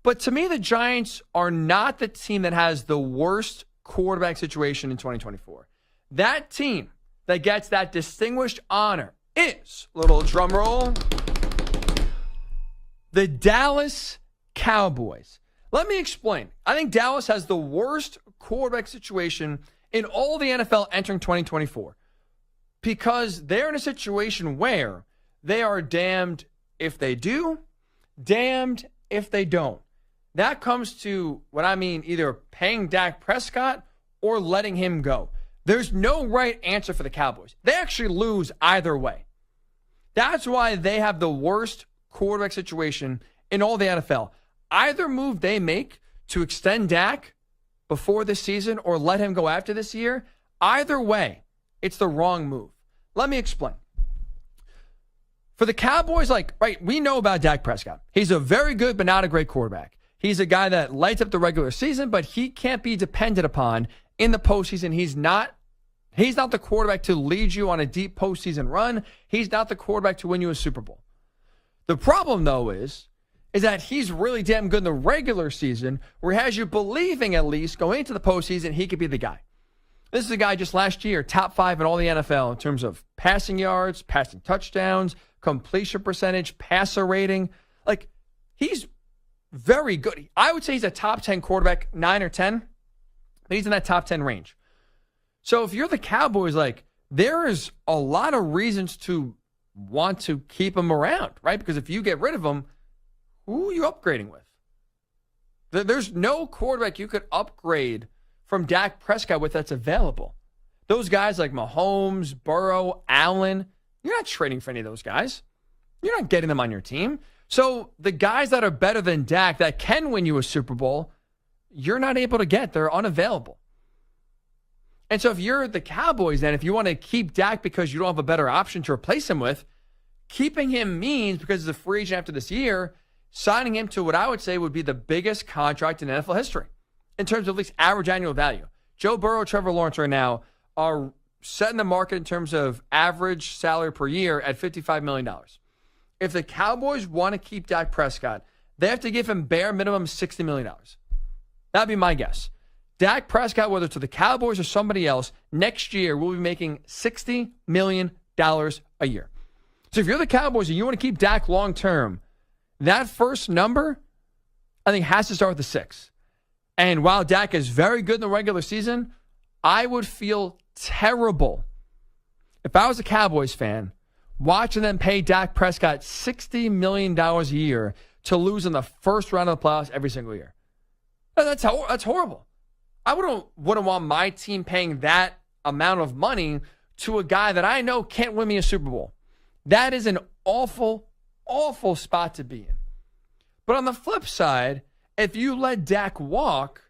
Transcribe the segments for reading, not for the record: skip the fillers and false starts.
But to me, the Giants are not the team that has the worst quarterback situation in 2024. That team that gets that distinguished honor is, little drum roll, the Dallas Cowboys. Let me explain. I think Dallas has the worst quarterback situation in all the NFL entering 2024 because they're in a situation where they are damned if they do, damned if they don't. That comes to what I mean, either paying Dak Prescott or letting him go. There's no right answer for the Cowboys. They actually lose either way. That's why they have the worst quarterback situation in all the NFL. Either move they make to extend Dak before this season or let him go after this year, either way, it's the wrong move. Let me explain. For the Cowboys, we know about Dak Prescott. He's a very good but not a great quarterback. He's a guy that lights up the regular season, but he can't be depended upon in the postseason. He's not the quarterback to lead you on a deep postseason run. He's not the quarterback to win you a Super Bowl. The problem, though, is that he's really damn good in the regular season, where he has you believing, at least, going into the postseason, he could be the guy. This is a guy just last year, top 5 in all the NFL in terms of passing yards, passing touchdowns, completion percentage, passer rating. He's very good. I would say he's a top 10 quarterback, 9 or 10, but he's in that top 10 range. So if you're the Cowboys, there is a lot of reasons to want to keep him around, right? Because if you get rid of him, who are you upgrading with? There's no quarterback you could upgrade from Dak Prescott with that's available. Those guys like Mahomes, Burrow, Allen, you're not trading for any of those guys. You're not getting them on your team. So the guys that are better than Dak that can win you a Super Bowl, you're not able to get. They're unavailable. And so if you're the Cowboys, then if you want to keep Dak because you don't have a better option to replace him with, keeping him means, because he's a free agent after this year, signing him to what I would say would be the biggest contract in NFL history in terms of at least average annual value. Joe Burrow, Trevor Lawrence right now are setting the market in terms of average salary per year at $55 million. If the Cowboys want to keep Dak Prescott, they have to give him bare minimum $60 million. That'd be my guess. Dak Prescott, whether to the Cowboys or somebody else, next year will be making $60 million a year. So if you're the Cowboys and you want to keep Dak long term, that first number, I think, has to start with a 6. And while Dak is very good in the regular season, I would feel terrible if I was a Cowboys fan watching them pay Dak Prescott $60 million a year to lose in the first round of the playoffs every single year. That's horrible. I wouldn't want my team paying that amount of money to a guy that I know can't win me a Super Bowl. That is an awful, awful spot to be in. But on the flip side, if you let Dak walk,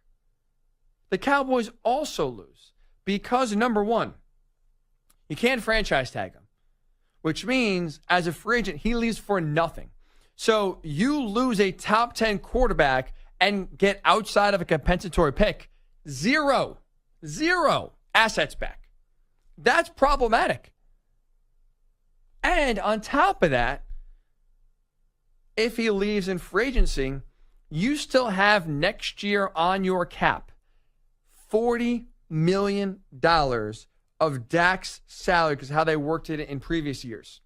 the Cowboys also lose. Because, number one, you can't franchise tag him, which means as a free agent, he leaves for nothing. So you lose a top 10 quarterback and get outside of a compensatory pick. Zero assets back. That's problematic. And on top of that, if he leaves in free agency, you still have next year on your cap $40 million of Dak's salary because how they worked it in previous years.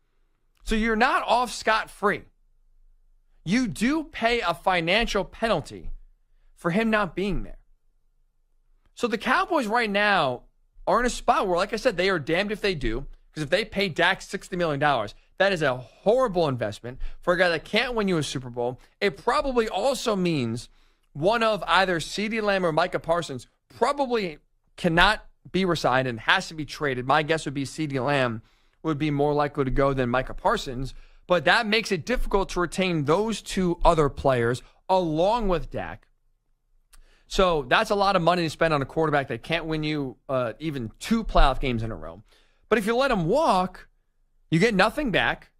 So you're not off scot-free. You do pay a financial penalty for him not being there. So the Cowboys right now are in a spot where, like I said, they are damned if they do. Because if they pay Dak $60 million, that is a horrible investment for a guy that can't win you a Super Bowl. It probably also means one of either CeeDee Lamb or Micah Parsons probably cannot be re-signed and has to be traded. My guess would be CeeDee Lamb would be more likely to go than Micah Parsons. But that makes it difficult to retain those two other players along with Dak. So that's a lot of money to spend on a quarterback that can't win you even 2 playoff games in a row. But if you let him walk, you get nothing back.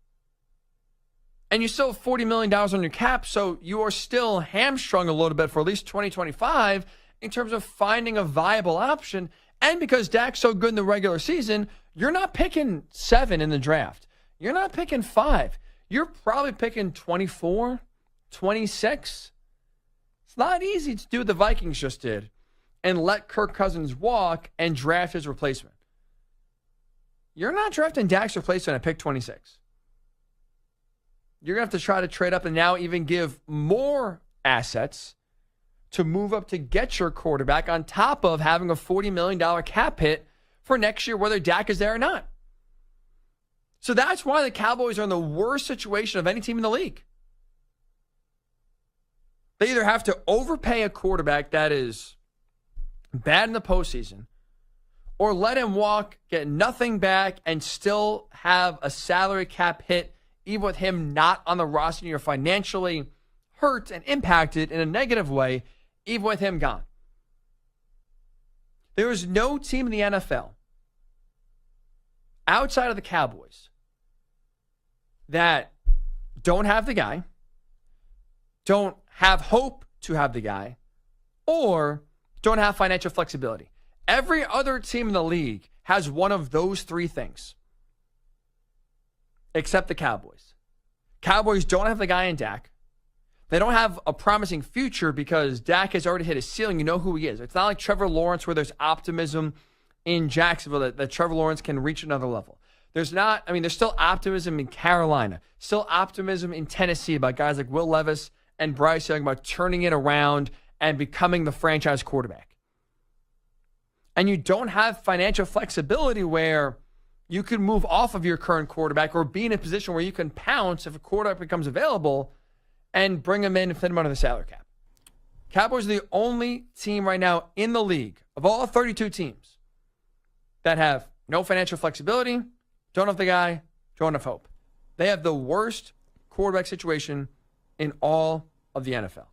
And you still have $40 million on your cap, so you are still hamstrung a little bit for at least 2025 in terms of finding a viable option. And because Dak's so good in the regular season, you're not picking 7 in the draft. You're not picking 5. You're probably picking 24, 26. It's not easy to do what the Vikings just did and let Kirk Cousins walk and draft his replacement. You're not drafting Dak's replacement at pick 26. You're going to have to try to trade up and now even give more assets to move up to get your quarterback on top of having a $40 million cap hit for next year, whether Dak is there or not. So that's why the Cowboys are in the worst situation of any team in the league. They either have to overpay a quarterback that is bad in the postseason or let him walk, get nothing back, and still have a salary cap hit, even with him not on the roster. You're financially hurt and impacted in a negative way, even with him gone. There is no team in the NFL outside of the Cowboys that don't have the guy, don't have hope to have the guy, or don't have financial flexibility. Every other team in the league has one of those three things, except the Cowboys. Cowboys don't have the guy in Dak. They don't have a promising future because Dak has already hit his ceiling. You know who he is. It's not like Trevor Lawrence where there's optimism in Jacksonville that Trevor Lawrence can reach another level. There's still optimism in Carolina, still optimism in Tennessee about guys like Will Levis and Bryce Young about turning it around and becoming the franchise quarterback. And you don't have financial flexibility where you can move off of your current quarterback or be in a position where you can pounce if a quarterback becomes available and bring him in and fit him under the salary cap. Cowboys are the only team right now in the league of all 32 teams that have no financial flexibility, don't have the guy, don't have hope. They have the worst quarterback situation in all of the NFL.